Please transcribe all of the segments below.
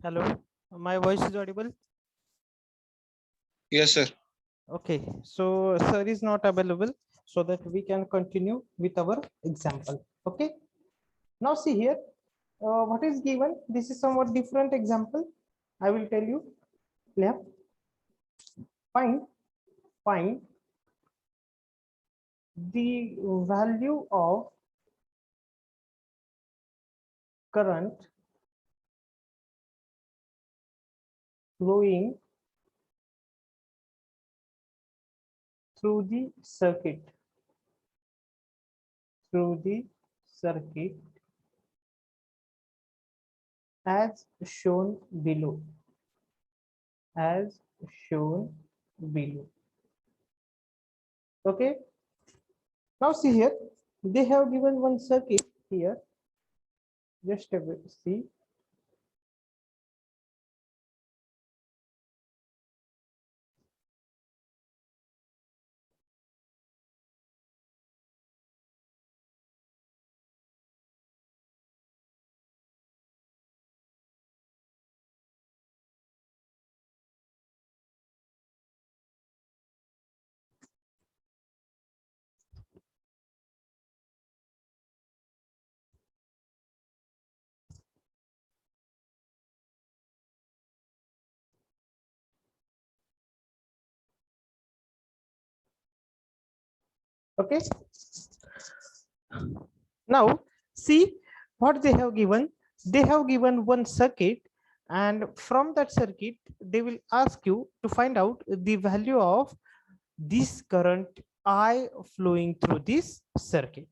Hello, my voice is audible. Yes, sir. Okay, so sir is not available, so that we can continue with our example. Okay, now see here, what is given? This is somewhat different example. I will tell you. Yeah. Find the value of current flowing through the circuit as shown below. Okay, now see here, they have given one circuit here. Just a bit, see. Okay, now see what they have given. They have given one circuit, and from that circuit they will ask you to find out the value of this current I flowing through this circuit.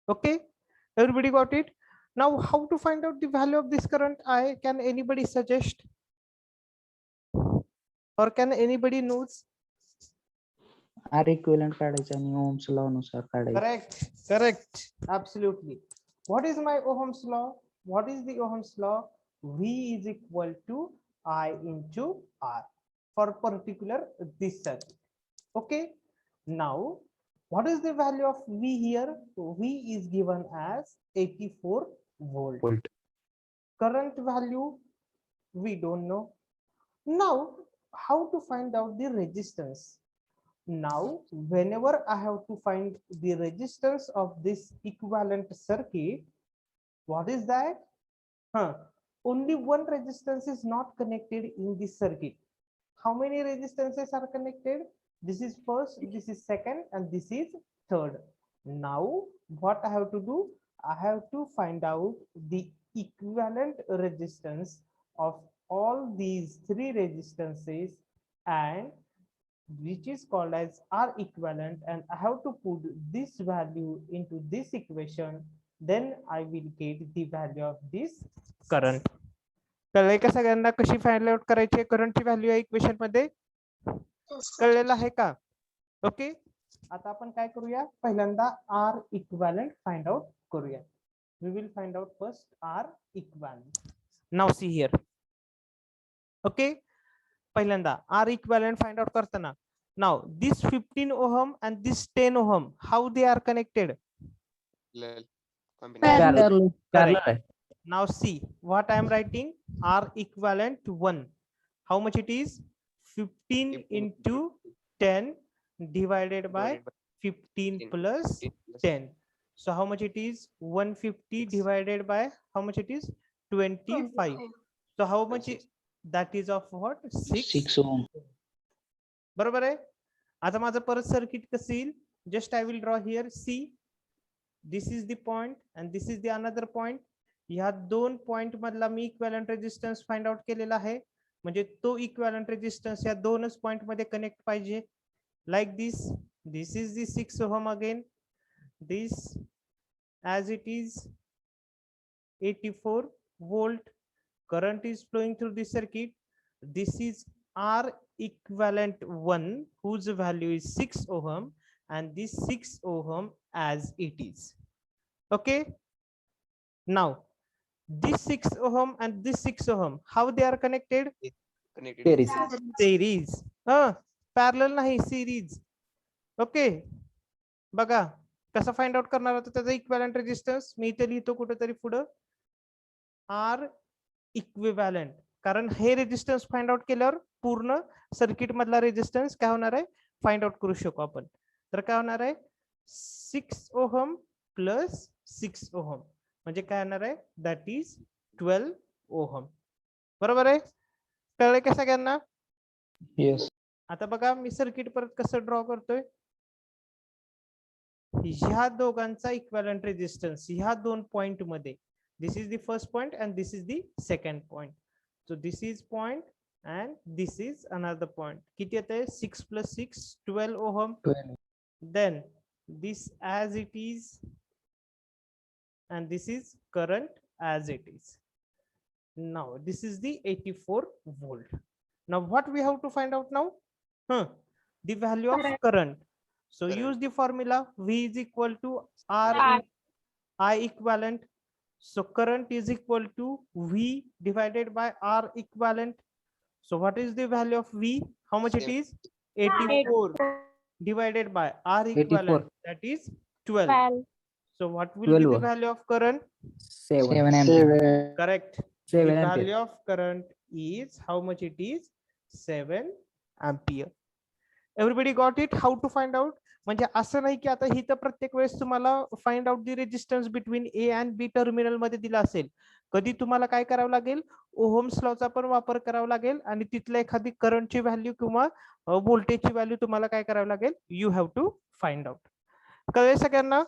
Okay, everybody got it? Now how to find out the value of this current I? Can anybody suggest, or can anybody knows? R equivalent काढायचं आणि Ohm's law नुसार काढायचं. Correct, absolutely. What is my Ohm's law? What is the Ohm's law? V is equal to I into R for particular this circuit. Okay, now what is the value of V here? V is given as 84 volt. Current value we don't know. Now how to find out the resistance? Now whenever I have to find the resistance of this equivalent circuit, what is that? Only one resistance is not connected in this circuit. How many resistances are connected? This is first, this is second, and this is third. Now what I have to do? I have to find out the equivalent resistance of all these three resistances, and which is called as R equivalent, and I have to put this value into this equation, then I will get the value of this current. कळलंय का सगळ्यांना कशी find out करायची करंटची value या equation मध्ये? कळलेलं आहे का? ओके, आता आपण काय करूया, पहिल्यांदा R इक्विव्हॅलेंट फाइंड आउट करूया. We will find out first R equivalent. Now see here. Okay, पहिल्यांदा R equivalent find out करताना, now this 15 ohm and this 10 ohm, how they are connected? Parallel. Correct. Now see what I am writing, R equivalent 1. How much it is? 15 into 10 divided by 15 plus 10. So how much it is? 150 divided by how much it is? 25. So how much that is of what? 6 ohm. बरोबर आहे. आता माझं परत circuit कसं येईल? Just I will draw here. See, this is the point and this is the another point. ह्या दोन point मधला मी इक्विव्हॅलेंट रेजिस्टन्स फाइंड आउट केलेला आहे. म्हणजे तो इक्विव्हॅलेंट रेजिस्टन्स या दोनच पॉइंट मध्ये कनेक्ट पाहिजे. Like this, this is the 6 ohm again, this as it is 84 volt, current is flowing through this circuit. This is R equivalent 1 whose value is 6 ohm, and this 6 ohm as it is. Okay, now this 6 ohm and this 6 ohm, how they are connected? Series. Parallel nahi, series. Okay, बघा कसं find out करणार होतं त्याचा equivalent resistance. मी इथे लिहितो कुठेतरी पुढं, are equivalent. कारण हे रेजिस्टन्स फाइंड आउट केल्यावर पूर्ण सर्किट मधला रेजिस्टन्स काय होणार आहे फाइंड आउट करू शकू आपण. तर काय होणार आहे 6 ओहम प्लस 6 ओहम म्हणजे काय येणार आहे दॅट इज 12 ओहम. बरोबर आहे, कळले का सगळ्यांना? येस. आता बघा मी सर्किट परत कसं ड्रॉ करतोय. ह्या दोघांचा इक्विव्हॅलंट रेजिस्टन्स ह्या दोन पॉइंट मध्ये, this is the first point and this is the second point. So this is point and this is another point. किती येते 6 + 6 12 ohm. 12. Then this as it is and this is current as it is. Now this is the 84 volt. Now what we have to find out now? The value of current. So use the formula V is equal to R in I equivalent. So current is equal to V divided by R equivalent. So what is the value of V? How much it is? 84 divided by R equivalent, 84. that is 12. So what will be the 12. value of current? 7 ampere. Correct. 7 The ampere. value of current is how much it is? 7 ampere. Everybody got it? How to find out? म्हणजे असं नाही की आता ही तर प्रत्येक वेळेस तुम्हाला find out the resistance between A and B terminal मध्ये दिला असेल. कधी तुम्हाला काय करावं लागेल ओहम्स लॉचा पण वापर करावा लागेल आणि तिथल्या एखादी करंटची व्हॅल्यू किंवा व्होल्टेजची व्हॅल्यू तुम्हाला काय करावी लागेल you have to find out. कळले सगळ्यांना?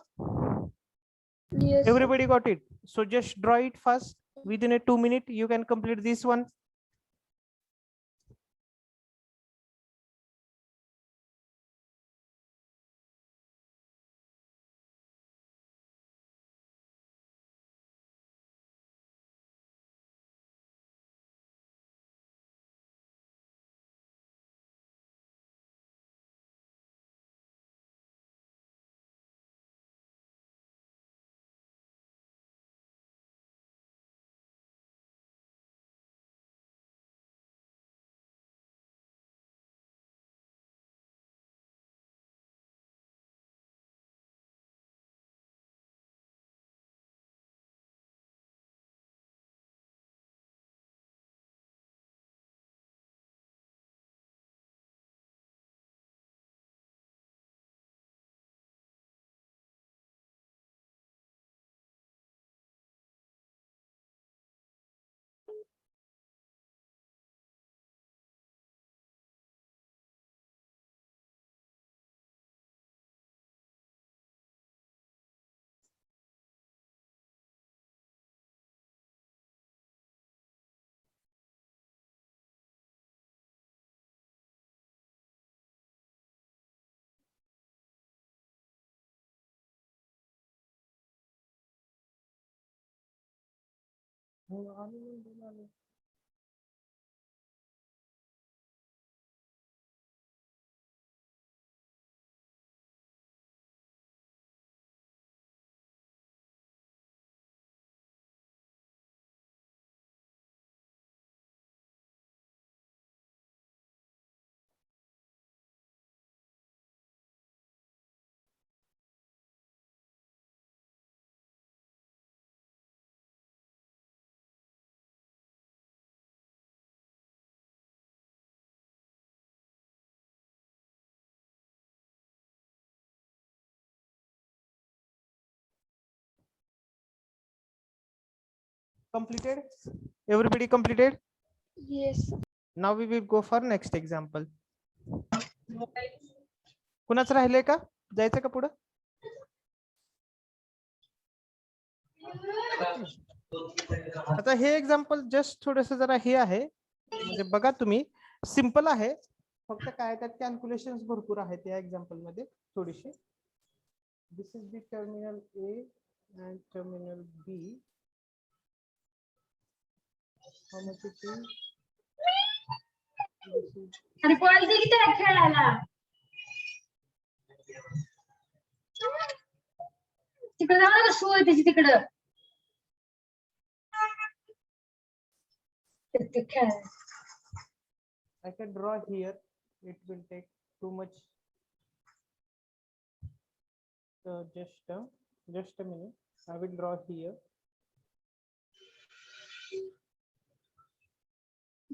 Everybody got it? So just draw it fast within a 2 minute. You can complete this one. Completed? Everybody completed? Yes. Now we will go for next example. कुणाचं राहिलंय का? जायचं का पुढं? आता हे example just थोडस जरा हे आहे म्हणजे बघा तुम्ही सिंपल आहे फक्त काय त्यात कॅल्क्युलेशन्स भरपूर आहेत या एक्झाम्पल मध्ये थोडीशी. This is the terminal A and terminal B. How much it is? This is आणि बॉल दे की त्याला खेळायला. तिकडे जाऊ नका शू आहे त्याची तिकडं. ते खेळायला. I can draw here. It will take too much. So just a minute. I will draw here.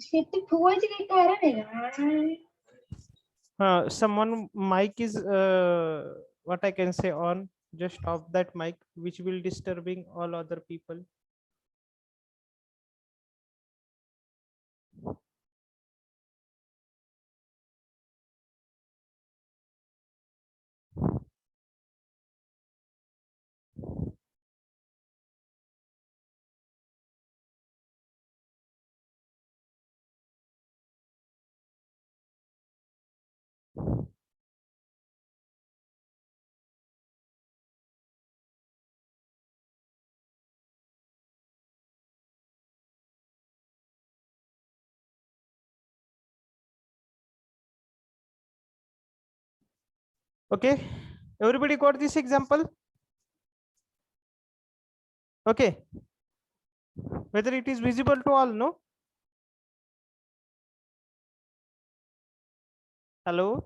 शेती फुगवायची काही कारण आहे का? Someone mic is what I can say on. Just off that mic, which will disturbing all other people. Okay, everybody got this example? Okay, whether it is visible to all, no? Hello?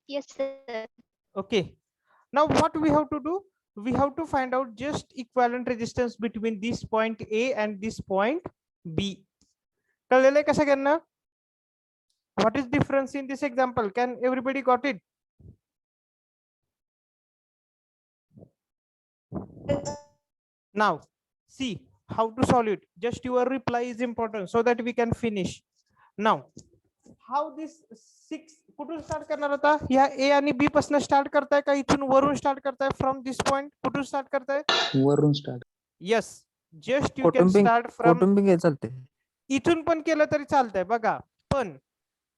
Yes, sir. Okay, now what we have to do? We have to find out just equivalent resistance between this point A and this point B. कळलेलं आहे का सगळ्यांना? What is difference in this example? Can everybody got it? Now, see how to solve it. Just your reply is important so that we can finish. Now, how this 6 कुठून start करणार होता? या A आणि B पासून start करताय का इथून वरून स्टार्ट करताय? फ्रॉम दिस पॉइंट कुठून स्टार्ट करताय? वरून start. Yes, just you can start from. कौटुंबिक चालते. इथून पण केलं तरी चालतंय बघा, पण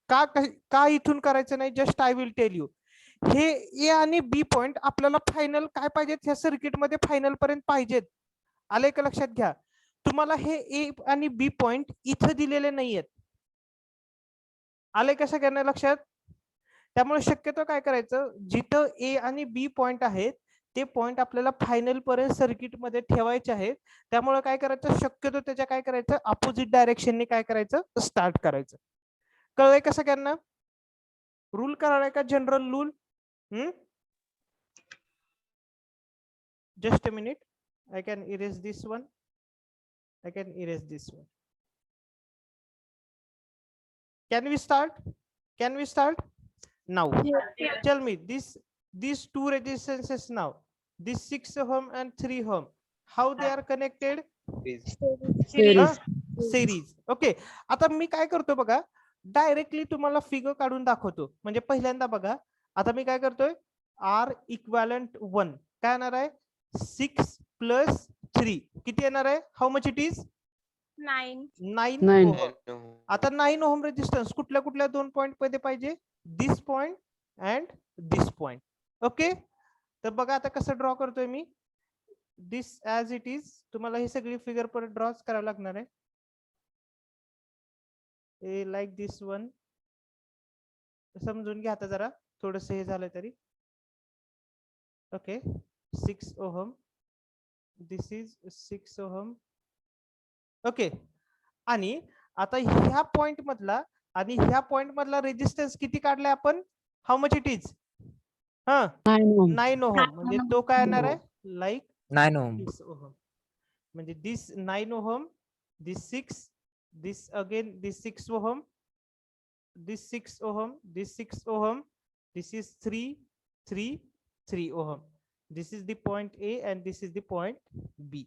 का इथून करायचं नाही? Just I will tell you. हे ए आणि बी पॉइंट आपल्याला फायनल काय पाहिजेत? ह्या सर्किट मध्ये फायनल पर्यंत पाहिजेत. आले का लक्षात घ्या? तुम्हाला हे ए आणि बी पॉइंट इथं दिलेले नाहीयेत. आले का सगळ्यांना लक्षात? त्यामुळे शक्यतो काय करायचं, जिथं ए आणि बी पॉइंट आहेत ते पॉइंट आपल्याला फायनल पर्यंत सर्किट मध्ये ठेवायचे आहेत. त्यामुळे काय करायचं, शक्यतो त्याच्या काय करायचं, अपोजिट डायरेक्शनने काय करायचं, स्टार्ट करायचं. कळलंय का सगळ्यांना? रूल करायला का general rule? Just a minute. I can erase this one. I can erase this one. Can we start? Can we start? Now, tell me these two resistances now. This 6 ohm and 3 ohm. How they are connected? Series. Okay. आता मी काय करतो बघा, directly तुम्हाला figure काढून दाखवतो. म्हणजे पहिल्यांदा बघा, आता मी काय करतोय, R इक्विव्हॅलंट 1 काय येणार आहे? 6 प्लस 3 किती येणार आहे? हाऊ मच इट इज? 9 ओहम. आता 9 ओहम रेजिस्टन्स कुठल्या कुठल्या दोन पॉइंट मध्ये पाहिजे? This point and this point. Okay, तर बघा आता कसं ड्रॉ करतोय मी. This as it is. तुम्हाला ही सगळी फिगर परत ड्रॉच करावं लागणार आहे. Like this one. समजून घ्या आता जरा, थोडस हे झालं तरी. Okay, 6 ohm. This is 6 ohm. Okay, आणि आता ह्या पॉइंट मधला आणि ह्या पॉइंट मधला रेजिस्टन्स किती काढलाय आपण? हाऊ मच इट इज? 9 ओहम. म्हणजे तो काय येणार आहे? लाईक 9 ओम. ओहम. म्हणजे this 9 ohm, this 6, this again this 6 ohm, this 6 ohm, this 6 ohm, this is 3 ohm. This is the point A and this is the point B.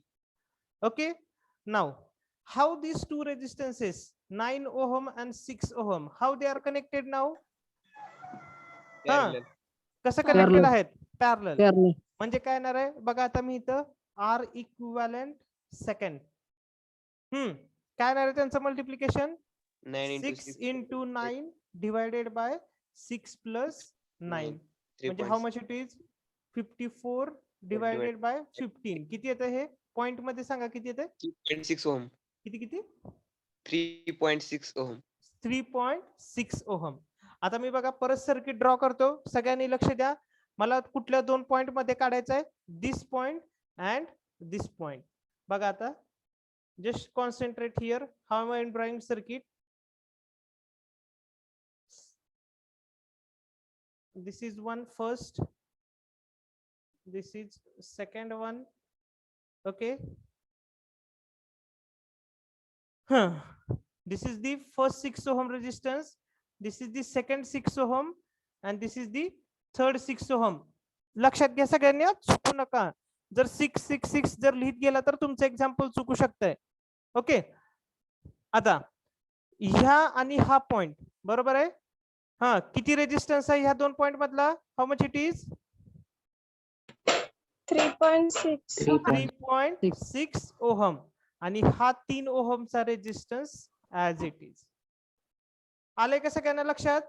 Okay, now how these two resistances 9 ohm and 6 ohm, how they are connected now? कसं connected आहेत? Parallel. म्हणजे काय येणार आहे बघा, आता मी इथं R equivalent second. काय येणार आहे त्यांचं multiplication? 6 into 9 divided by 6 plus 9. म्हणजे हाऊ much it is? 54 divided by 15. किती येतं हे? पॉइंट मध्ये सांगा किती येतं? 3.6 ओम. किती? 3.6 ओम. 3.6 ओहम. आता मी बघा परत सर्किट ड्रॉ करतो. सगळ्यांनी लक्ष द्या. मला कुठल्या दोन पॉइंट मध्ये काढायचं आहे? This point and this point. बघा आता, just concentrate here. How am I drawing circuit? This is one first, this is second one. Okay, This is the first 6 ohm resistance, this is the second 6 ohm, and this is the third 6 ohm. लक्षात घ्या सगळ्यांनी, चुकू नका. जर 666 जर लिहित गेला तर तुमचं एक्झाम्पल चुकू शकतंय. ओके, आता ह्या आणि हा पॉइंट बरोबर आहे. हा, किती रेजिस्टन्स आहे ह्या दोन पॉइंट मधला? हाऊ मच इट इज? 3.6. 3.6 ओहम. आणि हा 3 ओहमचा रेजिस्टन्स ऍज इट इज. आलंय का सगळ्यांना लक्षात?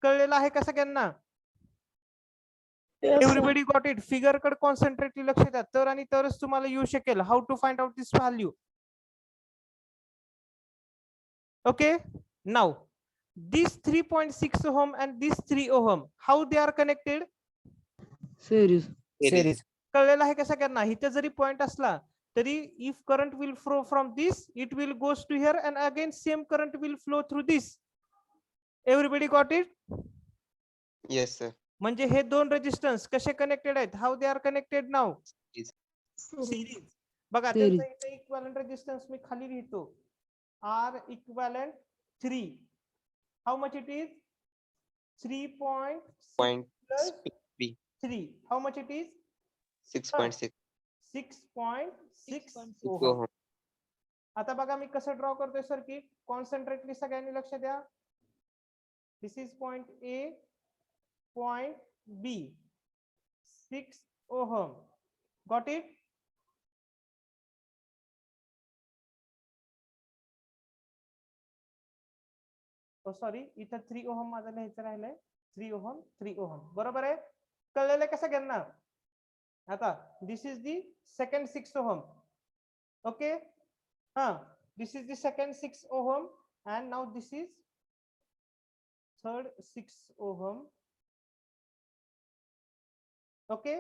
कळलेलं आहे का सगळ्यांना? Yes, sir. Everybody got it? Figure कडे कॉन्सन्ट्रेटली लक्ष द्या, तर आणि तरच तुम्हाला येऊ शकेल how to find out this value. Okay, now this 3.6 ohm and this 3 ohm, how they are connected? Series. Series. कळलेलं आहे का सगळ्यांना? इथे जरी पॉइंट असला तरी if current will flow from this, it will goes to here and again same current will flow through this. Everybody got it? Yes, sir. म्हणजे हे दोन resistance कसे कनेक्टेड आहेत? How they are connected now? Series. बघा त्यांचा इथे equivalent resistance मी खाली लिहितो, R equivalent 3. How much it is? 3.6 Point plus 3. 3. How much it is? 6.6 6.6 ohm. ohm. आता बघा मी कसं ड्रॉ करतोय सर्किट, कॉन्सन्ट्रेटली सगळ्यांनी लक्ष द्या. This is point A, point B, 6 ohm. Got it? Sorry, इथं 3 ओहम माझं लिहायचं राहिलंय. 3 ओहम 3 ओहम बरोबर आहे. कळलेलं का सगळ्यांना? आता this is the second 6 ohm. Okay, हा, this is the second 6 ohm and now this is third 6 ohm. Okay,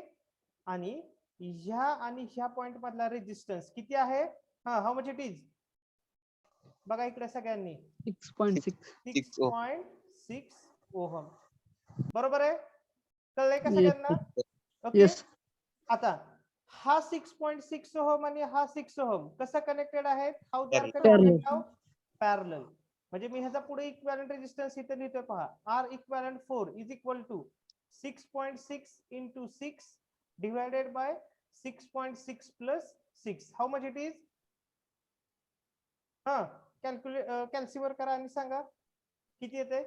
आणि ह्या पॉइंट मधला रेजिस्टन्स किती आहे? हा, हाऊ मच इट इज? बघा इकडे सगळ्यांनी 6.6. 6.6 ओहम. बरोबर आहे. कळलंय का सगळ्यांना? Okay, Yes. आता हा 6.6 ओहम आणि हा 6 ओहम कसं कनेक्टेड आहेत? How they are Parallel. Connected now? Parallel. म्हणजे मी ह्याचा पुढे इक्विव्हॅलेंट रेजिस्टन्स इथे लिहितोय पहा. R equivalent 4 is equal to 6.6 into 6 divided by 6.6 plus 6. How much it is? हा, कॅल्क्युलेट करा आणि सांगा किती येते.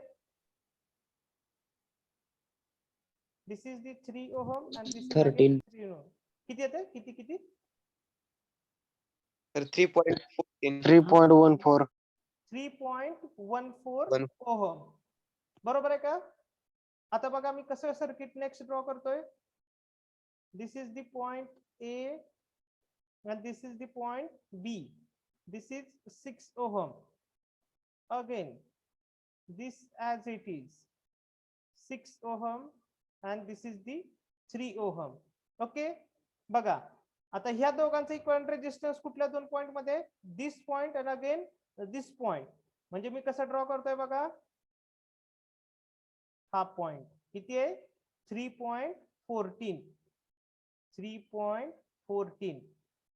This is the 3 ohm and this is 13. 3 ohm. किती येते? किती किती? तर 3.14. 3.14. 3.14 ओहम. बरोबर आहे का? आता बघा मी कसं सर्किट नेक्स्ट ड्रॉ करतोय. This is the point A and this is the point B. This is 6 ohm. Again, this as it is 6 ohm and this is the 3 ohm. Okay, बघा आता ह्या दोघांचा इक्विव्हॅलेंट रेजिस्टन्स कुठल्या दोन point मध्ये? This point and again this point. म्हणजे मी कसं draw करतोय बघा, हा पॉइंट किती आहे? 3.14. 3.14.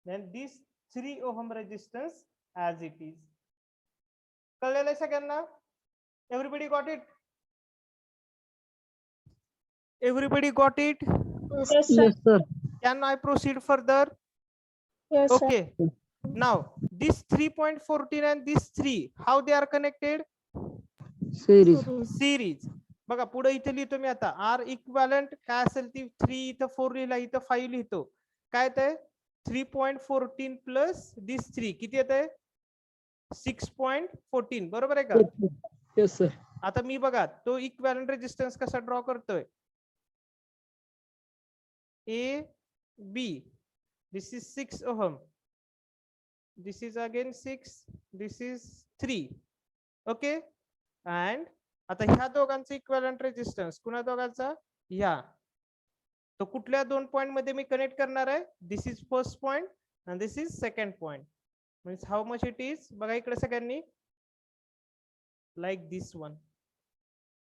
then this 3 ohm resistance as it is. कळलेलं आहे सगळ्यांना? Everybody got it? Everybody got it? Yes, sir. Yes, sir. Can I proceed further? Yes, sir. Okay. Now this 3.14 and this 3, how they are connected? Series. Series. बघा पुढे इथे लिहितो मी आता. R equivalent काय असेल ती 3, इथं 4 लिहिला, इथं 5 लिहितो. काय येतंय? 3.14 प्लस दिस 3 किती येतंय? 6.14. बरोबर आहे का? Yes, sir. आता मी बघा तो इक्विव्हॅलेंट रेजिस्टन्स कसा ड्रॉ करतोय. A B, this is 6 ohm, this is again 6, this is 3. Okay, and आता ह्या दोघांचा इक्विव्हॅलेंट रेजिस्टन्स कुणा दोघांचा? ह्या. तो कुठल्या दोन पॉइंट मध्ये मी कनेक्ट करणार आहे? This is first point and this is second point. Means how much it is? बघा इकडे सगळ्यांनी, like this one.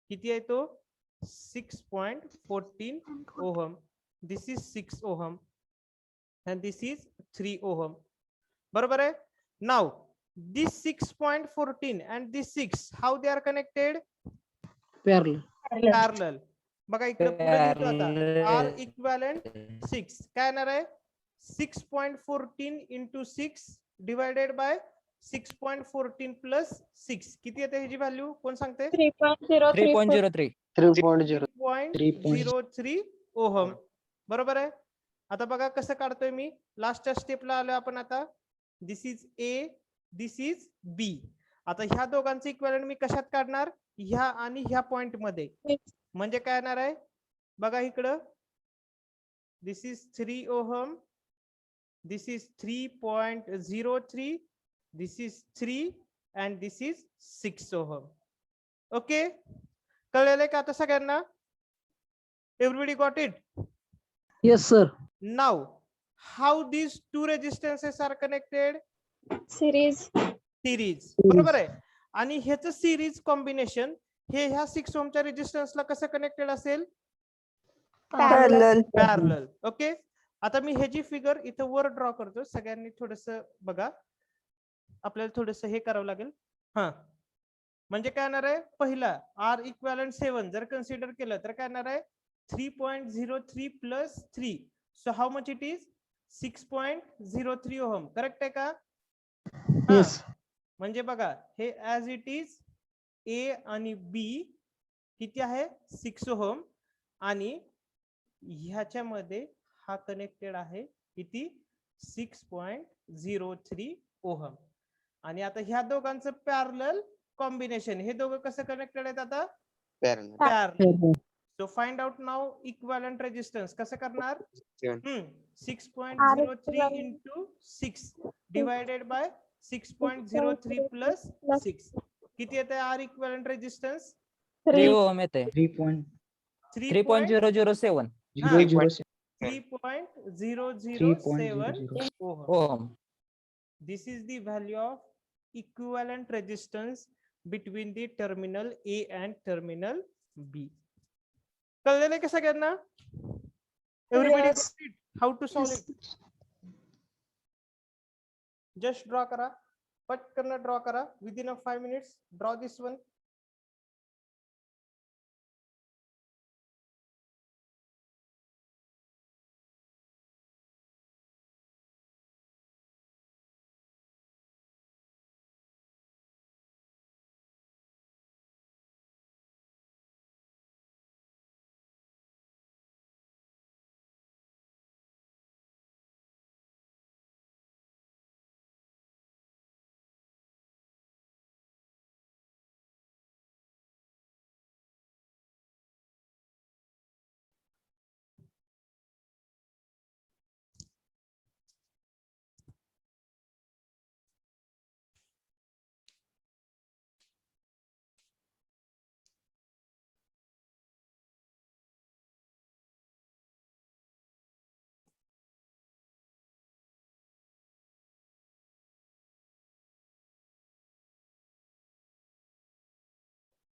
किती आहे तो? 6.14 ohm. This is 6 ohm and this is 3 ohm. बरोबर आहे. Now this 6.14 and this 6, how they are connected? Parallel Parallel. बघा इकडे पुढे लिहितो आता R equivalent 6 काय येणार आहे 6.14 into 6 divided by 6.14 plus 6 किती येते ह्याची व्हॅल्यू कोण सांगते 3.03 3.03 ओहम बरोबर आहे आता बघा कसं काढतोय मी लास्टच्या स्टेपला आलोय आपण आता this is A this is B आता ह्या दोघांचे इक्विव्हॅलेंट मी कशात काढणार ह्या आणि ह्या पॉइंट मध्ये म्हणजे काय येणार आहे बघा इकडं this is 3 ohm this is 3.03 this is 3 and this is 6 ohm okay कळलेलं का आता सगळ्यांना everybody got it yes sir now how these two resistances are connected series बरोबर आहे आणि ह्याचं सिरीज कॉम्बिनेशन हे ह्या 6 ओमच्या रेजिस्टन्सला कसं कनेक्टेड असेल पॅरलल ओके आता मी ह्याची फिगर इथं वर ड्रॉ करतो सगळ्यांनी थोडस बघा आपल्याला थोडस हे करावं लागेल हा म्हणजे काय येणार आहे पहिला R equivalent 7 जर कन्सिडर केलं तर काय येणार आहे 3.03 plus 3 so how much it is 6.03 ohm correct आहे का येस म्हणजे बघा हे ऍज इट इज ए आणि बी किती आहे 6 ओहम आणि ह्याच्यामध्ये हा कनेक्टेड आहे किती 6.03 ओहम आणि आता ह्या दोघांचं पॅरलल कॉम्बिनेशन हे दोघं कसं कनेक्टेड आहेत आता Parallel. Parallel so find out now equivalent resistance कसं करणार 6.03 into 6 divided by 6.03 plus 6 किती येते R equivalent resistance 3 ओहम येते 3.007 3.007 ohm. Ohm This is the value of equivalent resistance between the terminal A and terminal B. कळलेलं का सगळ्यांना everybody how to solve it just draw करा पटकन draw करा within 5 minutes draw this one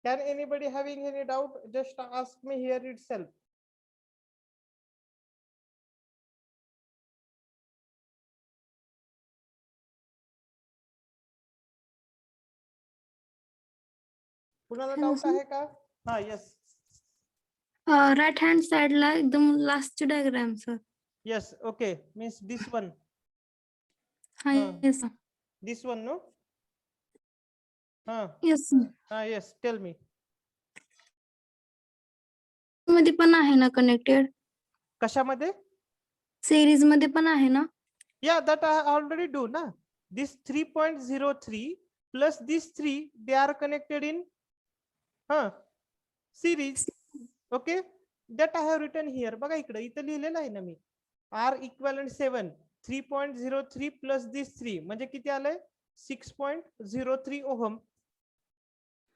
Can anybody having any doubt just ask me here itself. कुणाला doubt आहे का हा यस राईट हँड साइडला एकदम लास्टची diagram sir yes okay means this one हा येस दिस वन नो हा येस हा यस टेल मी मध्ये पण आहे ना कनेक्टेड कशामध्ये सिरीज मध्ये पण आहे ना Yeah, that I already do na. This 3.03 plus this 3 they are connected in series. Okay, that I have written here. बघा इकडे इथं लिहिलेलं आहे ना मी R equivalent 7 3.03 plus this 3 म्हणजे किती आलंय 6.03 ओहम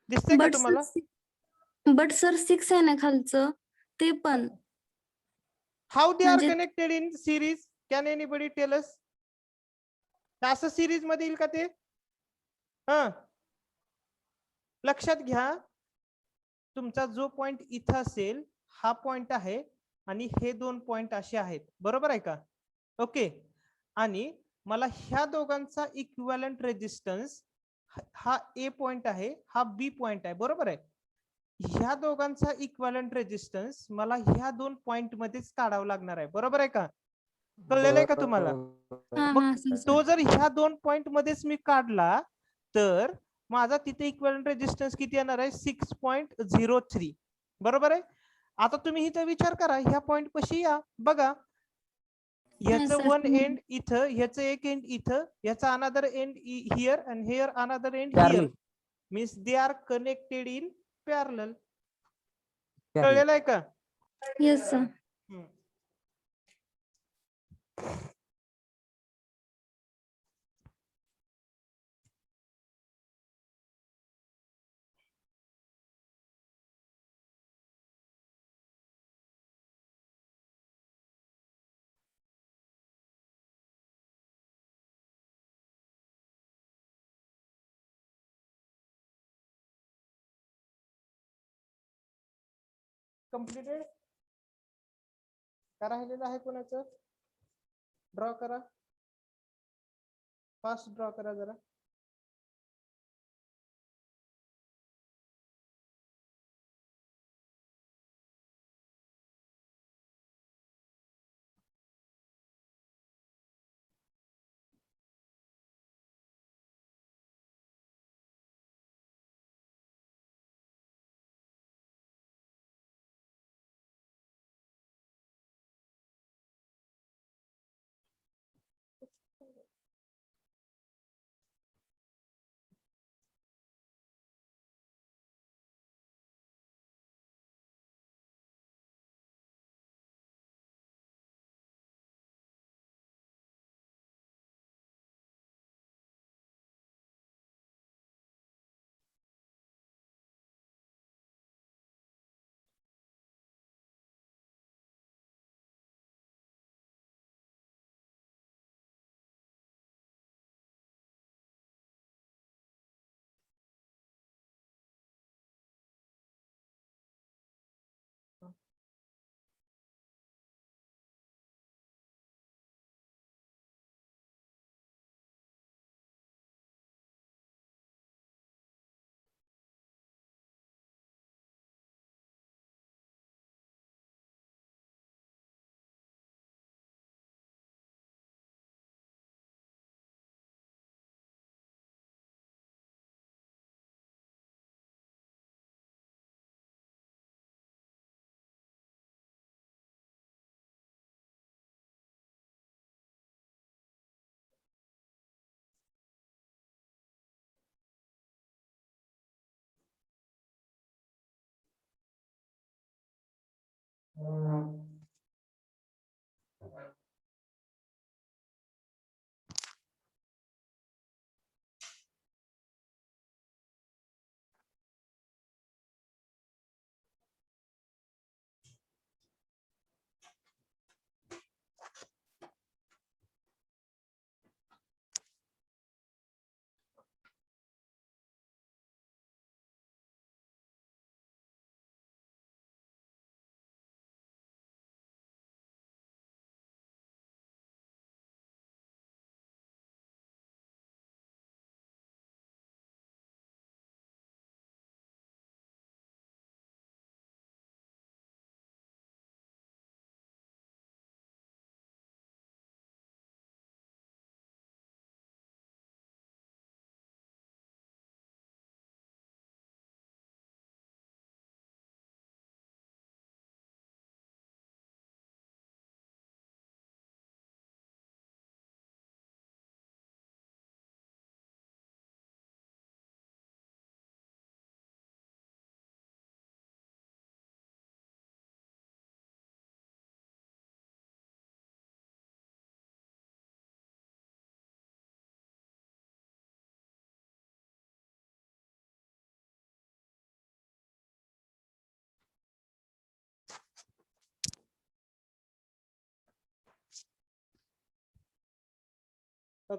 दिसतंय का तुम्हाला बट सर 6 आहे ना खालचं ते पण How they are म्हणजे- connected in series? Can anybody tell us? असं सिरीज मध्ये येईल का ते लक्षात घ्या तुमचा जो पॉइंट इथं असेल हा पॉइंट आहे आणि हे दोन पॉइंट असे आहेत बरोबर आहे का ओके आणि मला ह्या दोघांचा इक्विव्हॅलंट रेजिस्टन्स हा ए पॉइंट आहे, हा बी पॉइंट आहे, बरोबर आहे. ह्या दोघांचा इक्विव्हॅलंट रेजिस्टन्स मला ह्या दोन पॉइंट मध्येच काढावं लागणार आहे, बरोबर आहे का? कळलेलं आहे का तुम्हाला? हा मग हा सर तो जर ह्या दोन पॉइंट मध्येच मी काढला तर माझा तिथे इक्विव्हॅलंट रेजिस्टन्स किती येणार आहे? 6.03. बरोबर आहे. आता तुम्ही इथं विचार करा, ह्या पॉइंट पाशी या, बघा ह्याचं sir. वन एंड इथं, ह्याचं एक एंड इथं, ह्याचा another end here and here another end here, means they are connected in parallel. कळलेलं आहे का? Yes sir. हम्म. कंप्लीटेड का राहिलेलं आहे कोणाचं? ड्रॉ करा, फास्ट ड्रॉ करा जरा.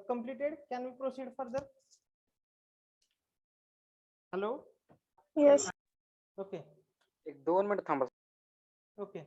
Completed. Can we proceed further? Hello. Yes. Okay. एक 2 मिनिट थांबा. Okay.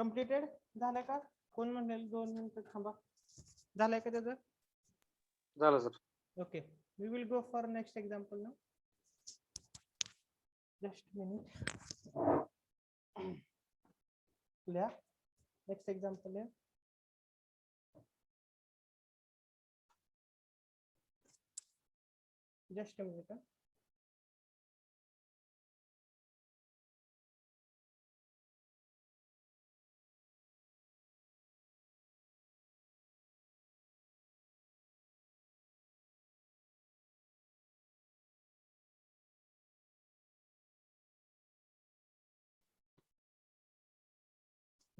कम्प्लिटेड झालं का? कोण म्हणेल 2 मिनिटं थांबा. झालंय का त्याचं? झालं sir. Okay, we will go for next example now. Just a minute. Yeah, next example. Yeah. Just a minute.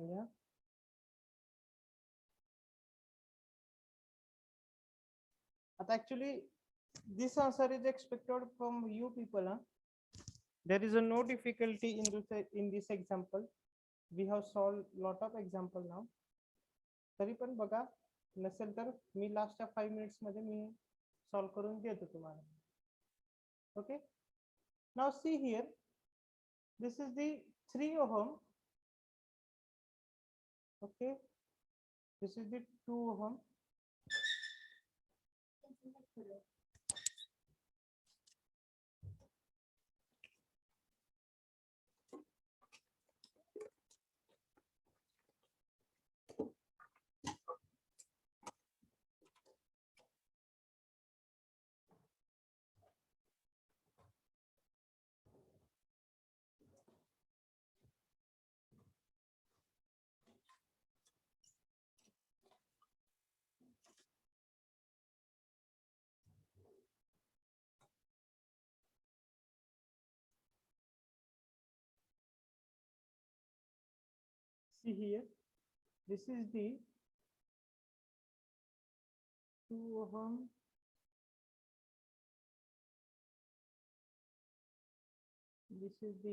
Yeah. But actually, this answer is expected from you people. Huh? There is no difficulty in this example. We have solved lot of example now. तरी पण बघा नसेल तर मी लास्टच्या 5 minutes मध्ये मी solve करून देतो तुम्हाला. Okay, now see here, this is the 3 ohm. Okay, this is the 2 ohm. See here, this is the 2 ohm. This is the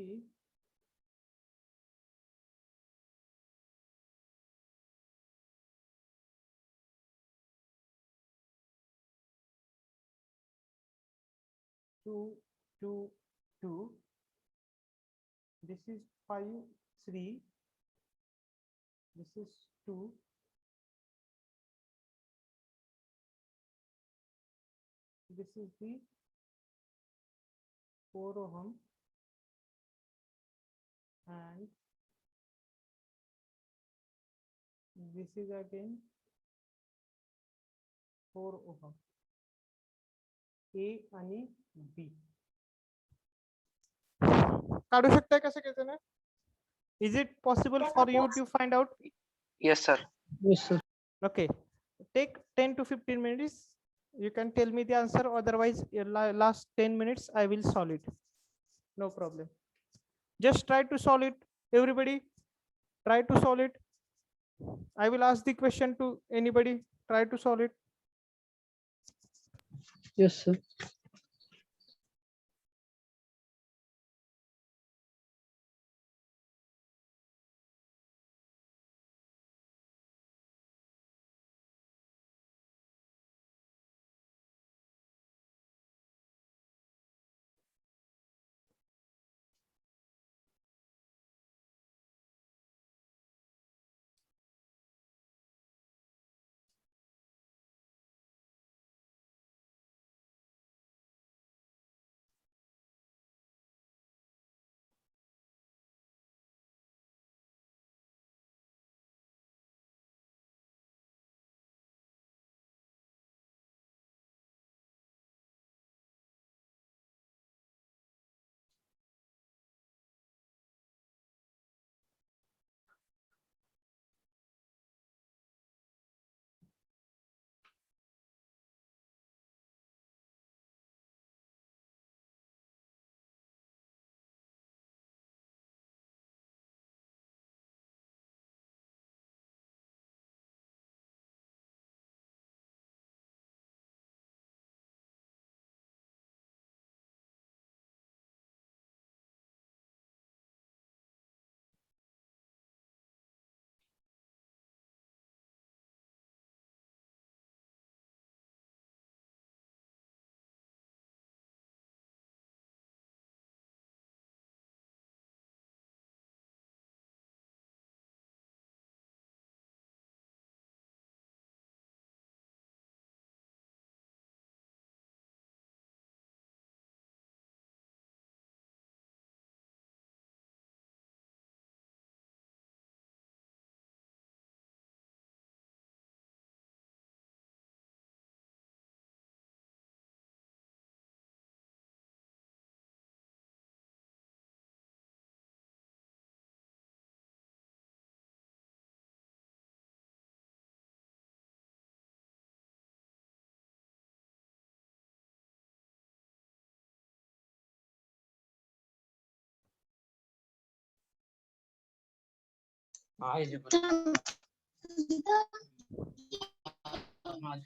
2, 2, 2. This is 5, 3. This is 2. This is the 4 ohm. And this is again 4 ohm. A आणि B. काढू शकताय कसं काय ना? Is it possible for you to find out? Yes sir. Yes, sir. Okay, take 10 to 15 minutes. You can tell me the answer, otherwise last 10 minutes I will solve it. No problem. Just try to solve it. Everybody try to solve it. I will ask the question to anybody. Try to solve it. Yes, sir.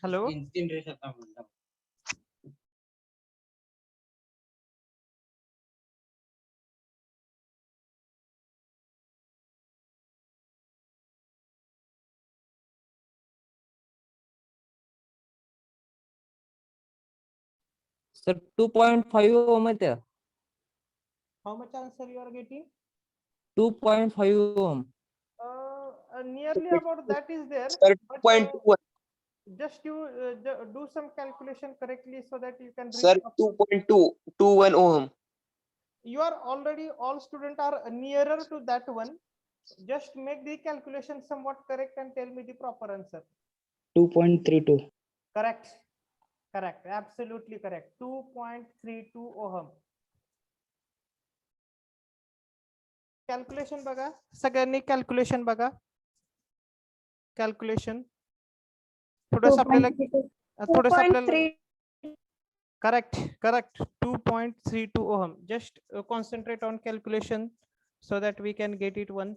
Hello. Sir, 2.5 ohm आहे त्या. How much answer you are getting? 2.5 ohm. Nearly about that is there. Sir, But 2.21. just you do some calculation correctly so that you can reach Sir, up. 2.221 ohm. You are already, all students are nearer to that one. Just make the calculation somewhat correct and tell me the proper answer. 2.32. Correct. Correct. Absolutely correct. 2.32 ohm. Calculation बघा सगळ्यांनी calculation बघा. Calculation थोडंसं आपल्याला correct 2.32 ohm. Just concentrate on calculation so that we can get it one.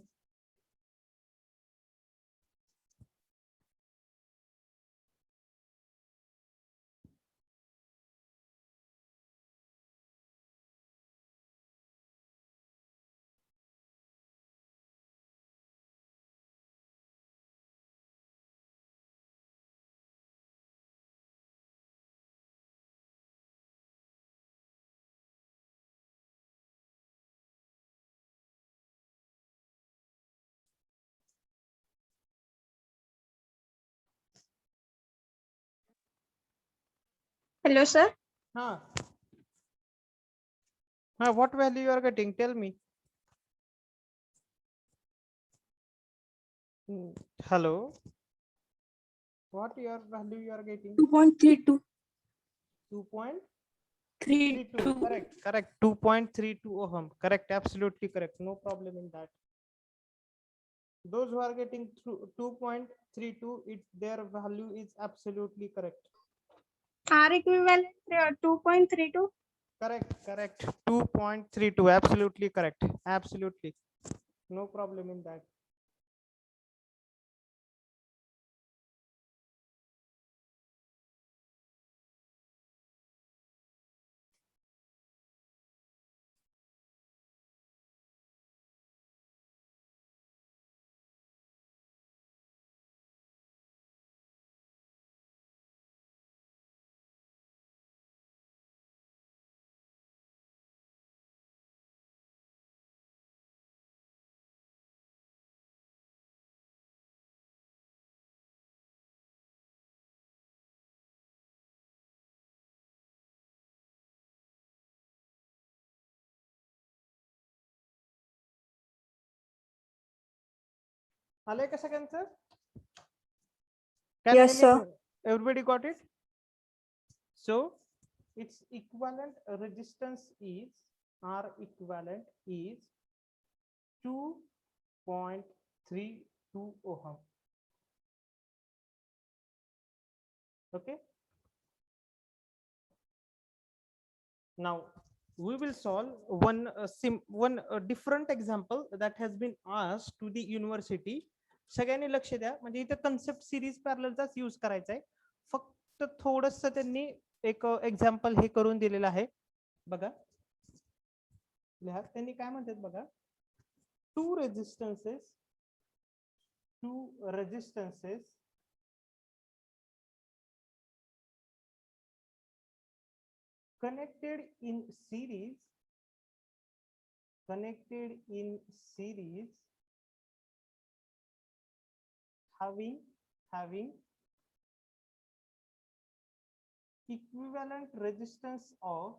Hello, sir. What value you are getting? Tell me. Hello. What your value you are getting? 2.32. 2.32. Correct. 2.32 ohm. Correct. Absolutely correct. No problem in that. Those who are getting 2.32, their value is absolutely correct. R equivalent 2.32. Correct. 2.32. Absolutely correct. Absolutely. No problem in that. आलंय का सगळ्यांचं? Yes, sir. Everybody got it? So its equivalent resistance is R equivalent is 2.32 ohm. Okay. Now we will solve one different example that has been asked to the university. सगळ्यांनी लक्ष द्या, म्हणजे इथे concept series पॅरललचाच use करायचा आहे. फक्त थोडस त्यांनी एक एक्झाम्पल हे करून दिलेलं आहे बघा. लिहा त्यांनी काय म्हणतात बघा. Two resistances connected in series having equivalent resistance of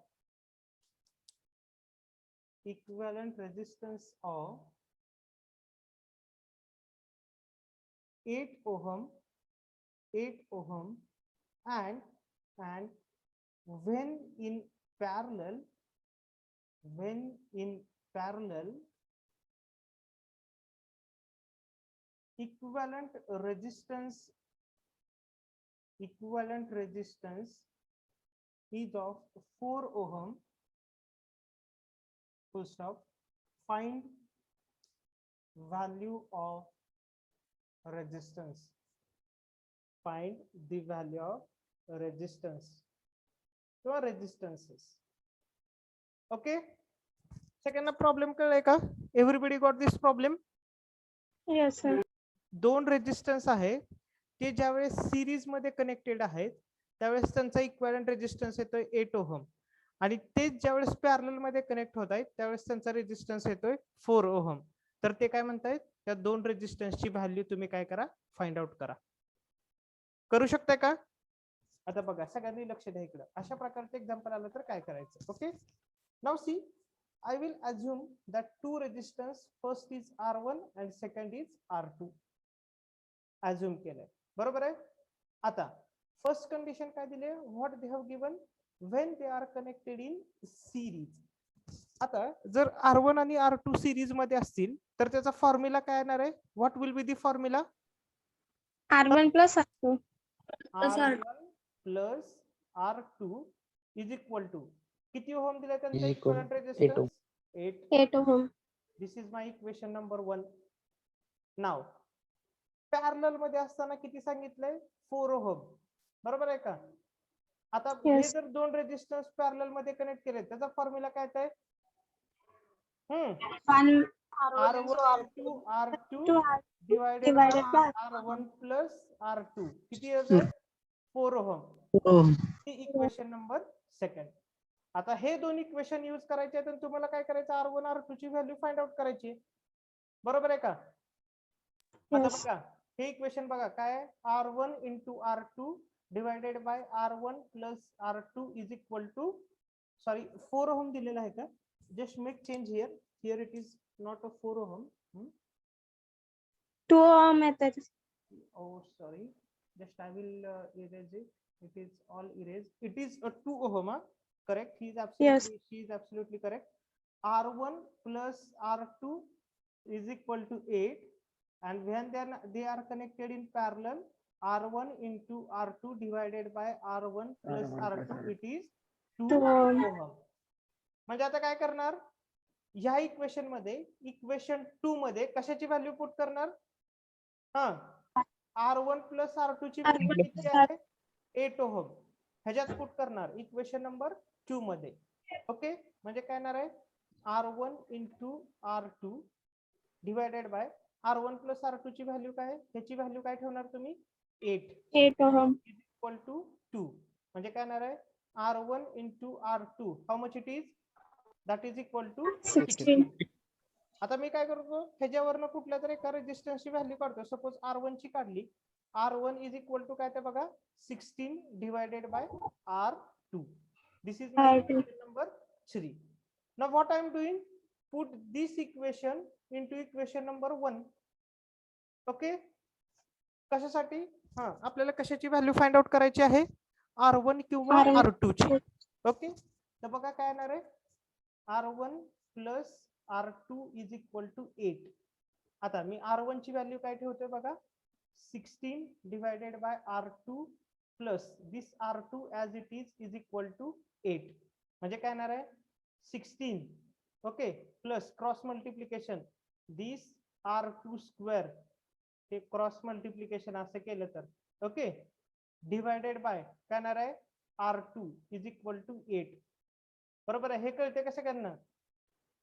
8 ohm and when in parallel equivalent resistance is of 4 ohm. Full stop. Find value of resistance. Find the value of resistance किंवा resistances. Okay. सेकंड प्रॉब्लेम कळलाय का? Everybody got this problem? Yes, sir. दोन resistance आहे ते ज्यावेळेस series मध्ये connected आहेत त्यावेळेस त्यांचा इक्विव्हॅलेंट रेजिस्टन्स येतोय 8 ओहम आणि तेच ज्यावेळेस पॅरलल मध्ये कनेक्ट होत आहेत त्यावेळेस त्यांचा रेजिस्टन्स येतोय 4 ओहम. तर ते काय म्हणतायत, त्या दोन रेजिस्टन्सची व्हॅल्यू तुम्ही काय करा, फाइंड आउट करा. करू शकताय का? आता बघा सगळ्यांनी लक्ष द्या इकडं. अशा प्रकारचं एक्झाम्पल आलं तर काय करायचं? Okay, now see, I will assume that two resistance, first is R1 and second is R2. Assume केलंय, बरोबर आहे. आता फर्स्ट कंडिशन काय दिले, what they have given, when they are connected in series. आता जर R1 आणि R2 सिरीज मध्ये असतील तर त्याचा फॉर्म्युला काय येणार आहे? What will be the formula? R1 plus R2. R1 plus R2 is equal to किती ओहम दिले त्यांचा Is equal equivalent 8 resistance? 8. 8 ohm. This is my equation number 1. Now parallel मध्ये असताना किती सांगितलंय? 4 ओहम, बरोबर आहे का? आता हे Yes. जर दोन रेजिस्टन्स पॅरलल मध्ये कनेक्ट केले त्याचा फॉर्म्युला काय आहे? One R1 to R2 to R divided divided by by R1 plus R2 किती येते? 4 ओहम. ओहम. ही इक्वेशन नंबर 2. आता हे दोन इक्वेशन यूज करायचे तर तुम्हाला काय करायचं, R1 R2 ची व्हॅल्यू फाइंड आउट करायची, बरोबर आहे का? आता Yes. बघा हे इक्वेशन बघा काय आहे, R1 into R2 divided by R1 plus R2 is equal to, sorry 4 ohm दिलेला आहे का? Just make change here, here it is not a 4 ohm. 2 ohm येतात. Oh, sorry. Just I will erase it. It is all erased. It is a 2 ohm. Correct. He is absolutely. Yes. She is absolutely correct. R1 plus R2 is equal to 8, and when they are connected in parallel, R1 into R2 divided by R1 plus R2, it is 2 2 ohm. ohm. म्हणजे आता काय करणार, ह्या equation मध्ये equation 2 मध्ये कशाची value put करणार? R1 plus R2 ची व्हॅल्यू किती आहे? 8 ओहम. ह्याच्यात पुट करणार इक्वेशन नंबर 2 मध्ये. ओके, म्हणजे काय येणार आहे, R1 into R2 divided by R1 plus R2 ची व्हॅल्यू काय आहे? ह्याची व्हॅल्यू काय ठेवणार तुम्ही? 8 8 ohm. Equal to 2. म्हणजे काय येणार आहे, R1 into R2 how much it is, that is equal to 16. आता मी काय करतो, ह्याच्यावरनं कुठल्या तरी एका रेजिस्टन्सची व्हॅल्यू काढतो. सपोज R1 ची काढली, R1 इज इक्वल टू काय ते बघा, 16 divided by R2. This is my R2. Equation number 3. Now what I am doing, put this equation into equation number 1. Okay, कशासाठी? आपल्याला कशाची व्हॅल्यू फाइंड आउट करायची आहे? R1 किंवा R1. R2 ची. ओके, तर बघा काय येणार आहे, R1 plus R2 is equal to 8. आता मी R1 ची व्हॅल्यू काय ठेवतोय बघा, 16 divided by R2 plus this R2 as it is equal to 8. म्हणजे काय येणार आहे, 16 okay plus cross multiplication this R2 square, ते क्रॉस मल्टिप्लिकेशन असं केलं तर ओके, डिवायडेड बाय काय येणार आहे, R2 इज इक्वल टू 8. बरोबर आहे, हे कळते कसं करणार?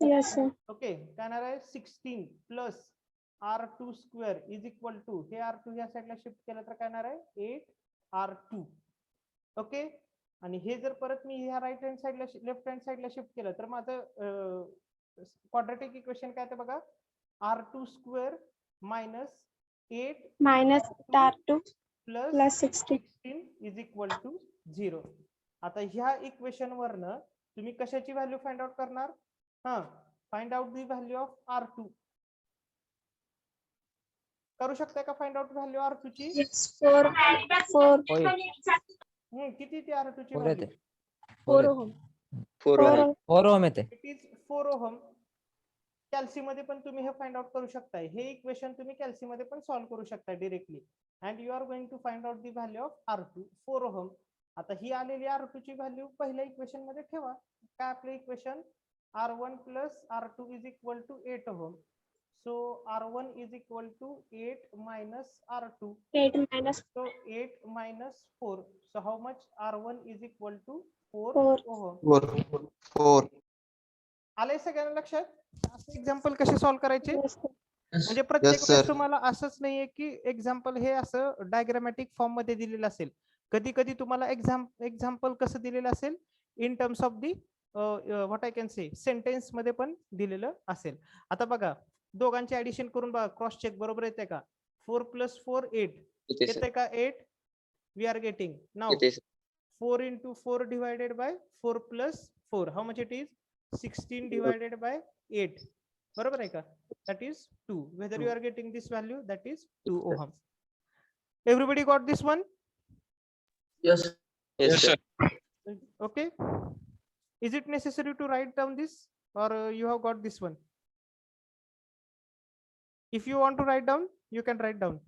Yes, sir. ओके, काय येणार आहे, 16 plus R2 square is equal to, हे R2 या साईडला शिफ्ट केलं तर काय येणार आहे, 8R2. ओके, आणि हे जर परत मी ह्या राईट हँड साईडला लेफ्ट हँड साईडला शिफ्ट केलं तर माझं क्वाड्रॅटिक इक्वेशन काय ते बघा, R2 square minus 8 Minus R2 plus plus 16. 16 is equal to 0. आता ह्या इक्वेशन वरनं तुम्ही कशाची व्हॅल्यू फाइंड आउट करणार? Find out the value of R2. करू शकता का फाइंड आउट व्हॅल्यू R2 ची? Yes, 4 किती ती R2 ची 4 व्हॅल्यू? येते. 4 ohm. 4 4 ohm. ohm. 4 ओहम येते. It is 4 ohm. कॅल्सी मध्ये पण तुम्ही हे फाइंड आउट करू शकताय. हे इक्वेशन तुम्ही कॅल्सी मध्ये पण सॉल्व्ह करू शकता directly. And you are going to find out the value of R2 4 ohm. आता ही आलेली R2 ची व्हॅल्यू पहिल्या इक्वेशन मध्ये ठेवा. काय आपले equation, R1 plus R2 is equal to 8 ohm. So R1 is equal to 8 minus R2. 8 minus So 8 minus 4. So how much? R1 is equal to 4 4. ohm. 4. आलंय सगळ्यांना लक्षात? असं एक्झाम्पल कसे सॉल्व्ह करायचे? Yes, sir. म्हणजे प्रत्येक Yes, वेळेस sir. तुम्हाला असंच नाहीये की एक्झाम्पल हे असं डायग्रामॅटिक फॉर्म मध्ये दिलेलं असेल. कधी कधी तुम्हाला एक्झाम्पल कसं दिलेलं असेल in terms of the what I can say sentence मध्ये पण दिलेलं असेल. आता बघा दोघांचे ऍडिशन करून बघा क्रॉस चेक बरोबर येते का? 4 + 4 8 येते येते sir. का? 8 वी आर गेटिंग नाउ येते sir. 4 into 4 divided by 4 plus 4. How much it is? 16 divided by 8. बरोबर आहे का? That is 2. Whether you are getting this value, that is 2 ohm. Everybody got this one? Yes, sir. Okay. Is it necessary to write down this or you have got this one? If you want to write down, you can write down.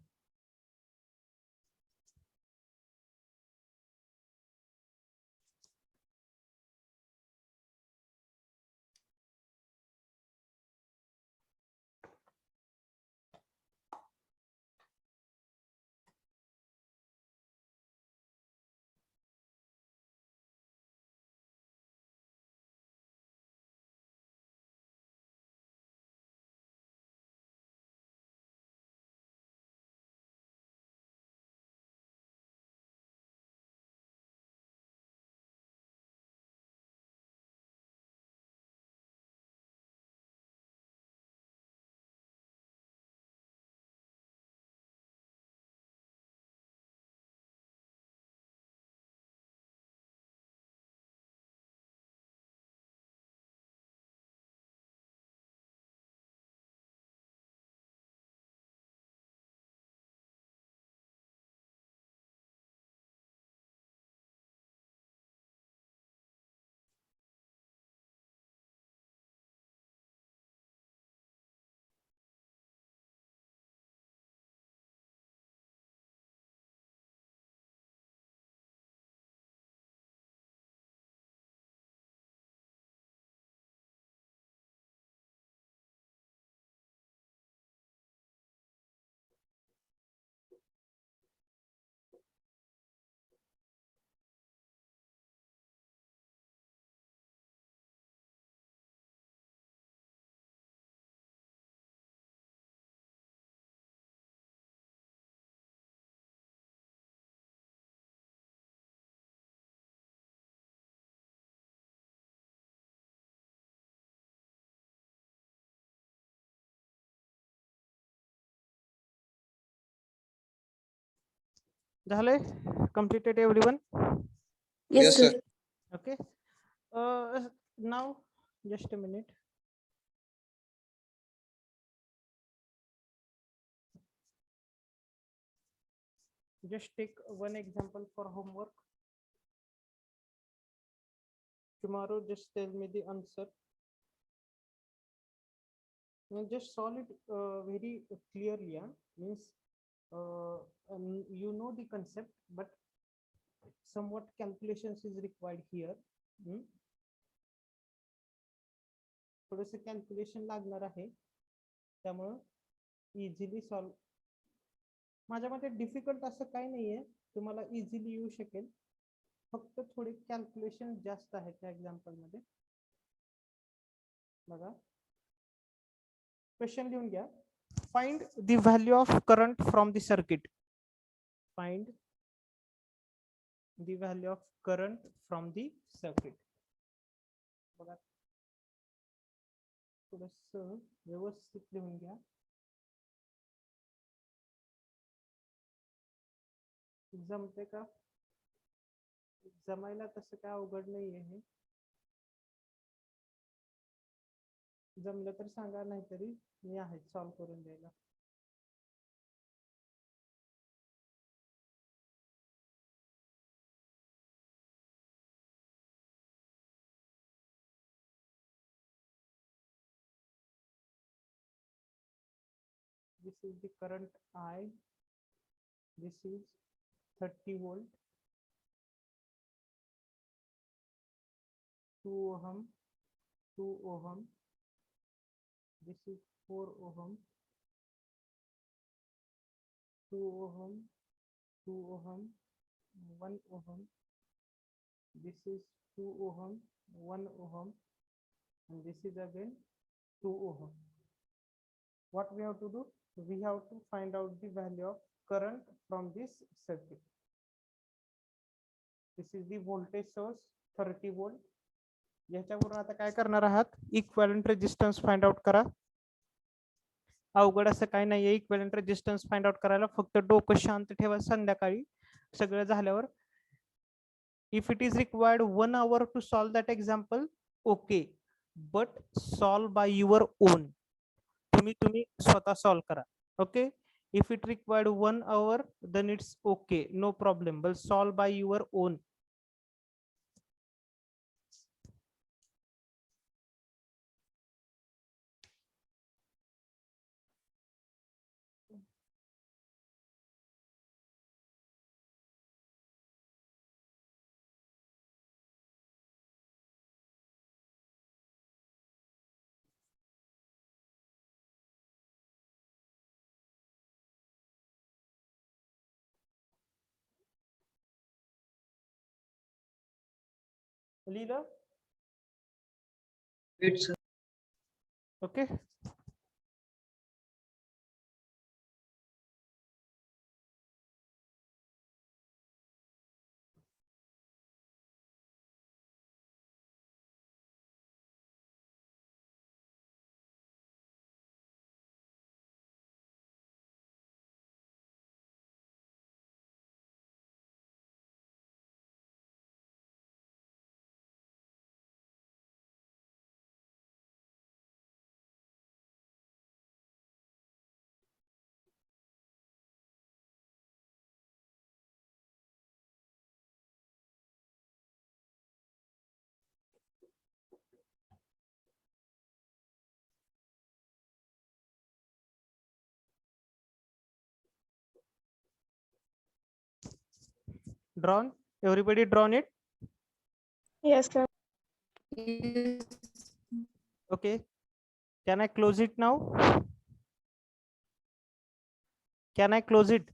झालंय? Completed everyone? Yes, sir. Okay. Now just a minute. Just take one example for homework. Tomorrow just tell me the answer. And just solve it very clearly. Means you know the concept, but somewhat calculations is required here. थोडस calculation लागणार आहे, त्यामुळं easily solve. माझ्या मते difficult असं काही नाहीये, तुम्हाला इझिली येऊ शकेल. फक्त थोडे कॅल्क्युलेशन जास्त आहेत त्या एक्झाम्पल मध्ये. बघा क्वेश्चन लिहून घ्या. Find the value of current from the circuit. Find the value of current from the circuit. बघा थोडस व्यवस्थित लिहून घ्या. जमते का? जमायला तसं काय अवघड नाहीये हे. जमलं तर सांगा, नाहीतरी मी आहे सॉल्व करून द्यायला. This is the current I. This is 30 volt, 2 ohm, 2 ohm, This is 4 ohm, 2 ohm, 2 ohm, 1 ohm. This is 2 ohm, 1 ohm, and this is again 2 ohm. What we have to do? We have to find out the value of current from this circuit. This is the voltage source 30 volt. याच्यावरून आता काय करणार आहात, equivalent resistance find out करा. अवघड असं काय नाहीये इक्विव्हॅलेंट रेजिस्टन्स फाइंड आउट करायला, फक्त डोकं शांत ठेवा. संध्याकाळी सगळं झाल्यावर if it is required 1 hour to solve that example, okay, but solve by your own. तुम्ही स्वतः सॉल्व करा. Okay, if it required 1 hour then it's okay, no problem, but solve by your own. लिहिलं? Okay, drawn, everybody drawn it? Yes, sir. Okay, can I close it now? Can I close it?